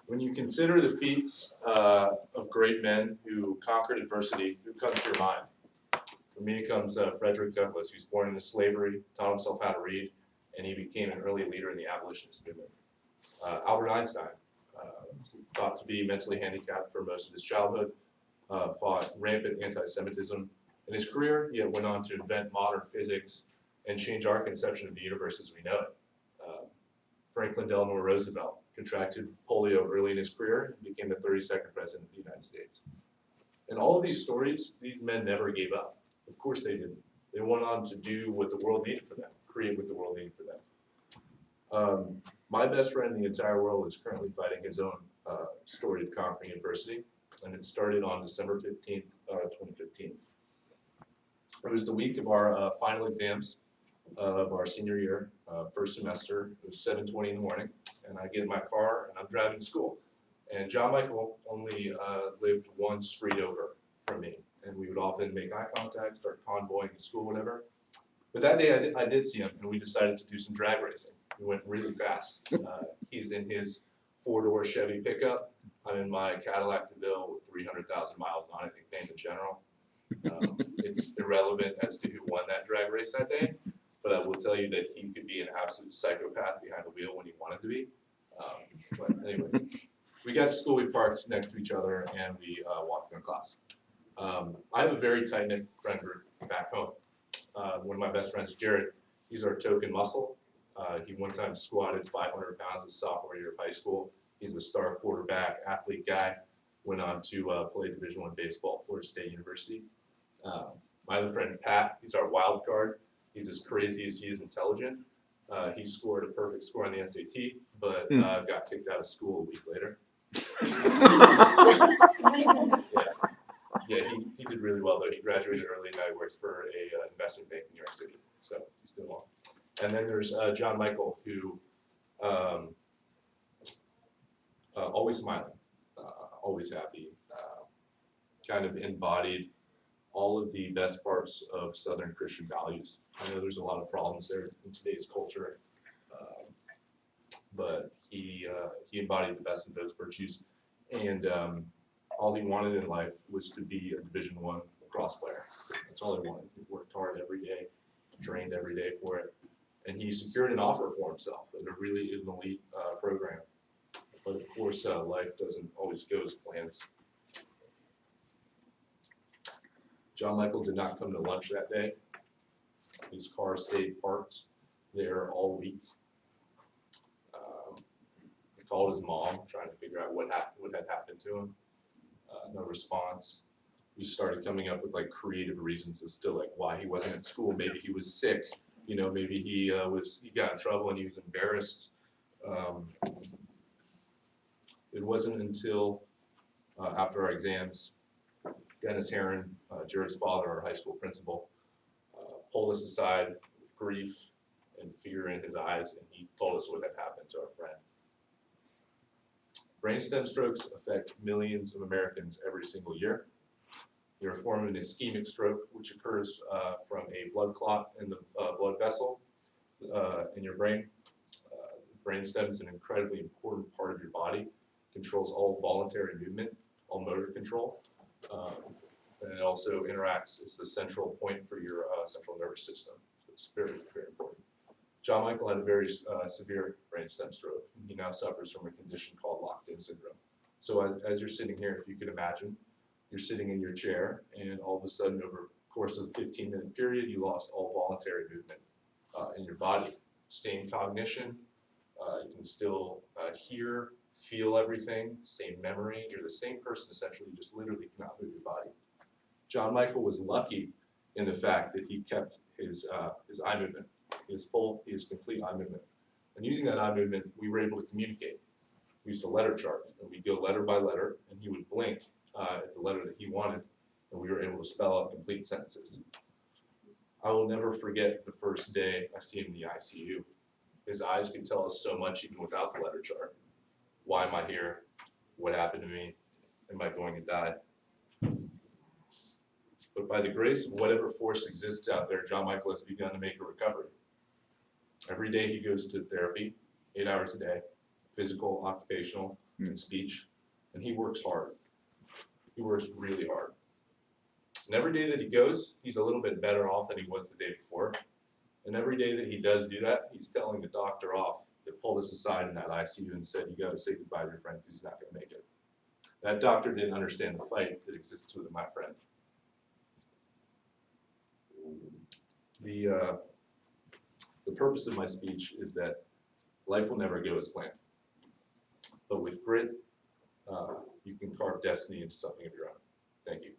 When you consider the feats of great men who conquered adversity, who comes to your mind? For me, it comes Frederick Douglass. He was born into slavery, taught himself how to read, and he became an early leader in the abolitionist movement. Albert Einstein, thought to be mentally handicapped for most of his childhood, fought rampant anti-Semitism. In his career, he went on to invent modern physics and change our conception of the universe as we know it. Franklin Delano Roosevelt contracted polio early in his career and became the 32nd president of the United States. In all of these stories, these men never gave up. Of course they didn't. They went on to do what the world needed for them, create what the world needed for them. My best friend in the entire world is currently fighting his own story of conquering adversity, and it started on December 15th, 2015. It was the week of our final exams of our senior year, first semester. It was 7:20 in the morning, and I get in my car and I'm driving to school. And John Michael only lived one street over from me, and we would often make eye contact, start convoying to school, whatever. But that day I did see him, and we decided to do some drag racing. We went really fast. He's in his four-door Chevy pickup. I'm in my Cadillac DeVille with 300,000 miles on it, nicknamed the General. It's irrelevant as to who won that drag race that day, but I will tell you that he could be an absolute psychopath behind the wheel when he wanted to be. But anyways, we got to school, we parked next to each other, and we walked in class. I have a very tight-knit friend group back home. One of my best friends, Jared, he's our token muscle. He one time squatted 500 pounds his sophomore year of high school. He's a star quarterback, athlete guy. Went on to play Division I baseball at Florida State University. My other friend, Pat, he's our wild card. He's as crazy as he is intelligent. He scored a perfect score on the SAT, but got kicked out of school a week later. Yeah, he did really well, though. He graduated early, and now he works for a investment bank in New York City, so he's doing well. And then there's John Michael, who always smiling, always happy, kind of embodied all of the best parts of Southern Christian values. I know there's a lot of problems there in today's culture, but he embodied the best of those virtues. And all he wanted in life was to be a Division I lacrosse player. That's all he wanted. He worked hard every day, trained every day for it, and he secured an offer for himself at a really elite program. But of course, life doesn't always go as planned. John Michael did not come to lunch that day. His car stayed parked there all week. He called his mom, trying to figure out what had happened to him. No response. We started coming up with like creative reasons as to like why he wasn't at school. Maybe he was sick. You know, maybe he got in trouble and he was embarrassed. It wasn't until after our exams, Dennis Heron, Jared's father, our high school principal, pulled us aside with grief and fear in his eyes, and he told us what had happened to our friend. Brainstem strokes affect millions of Americans every single year. They're a form of an ischemic stroke, which occurs from a blood clot in the blood vessel in your brain. Brainstem is an incredibly important part of your body. Controls all voluntary movement, all motor control. And it also interacts as the central point for your central nervous system. So it's very, very important. John Michael had a very severe brainstem stroke. He now suffers from a condition called locked-in syndrome. So as you're sitting here, if you could imagine, you're sitting in your chair, and all of a sudden, over the course of a 15-minute period, you lost all voluntary movement in your body. Same cognition, you can still hear, feel everything, same memory. You're the same person, essentially, you just literally cannot move your body. John Michael was lucky in the fact that he kept his eye movement, his complete eye movement. And using that eye movement, we were able to communicate. We used a letter chart, and we'd go letter by letter, and he would blink at the letter that he wanted, and we were able to spell out complete sentences. I will never forget the first day I see him in the ICU. His eyes could tell us so much even without the letter chart. Why am I here? What happened to me? Am I going to die? But by the grace of whatever force exists out there, John Michael has begun to make a recovery. Every day he goes to therapy, 8 hours a day, physical, occupational, and speech, and he works hard. He works really hard. And every day that he goes, he's a little bit better off than he was the day before. And every day that he does do that, he's telling the doctor off that pulled us aside in that ICU and said, you gotta say goodbye to your friend because he's not gonna make it. That doctor didn't understand the fight that exists within my friend. The purpose of my speech is that life will never go as planned. But with grit, you can carve destiny into something of your own. Thank you.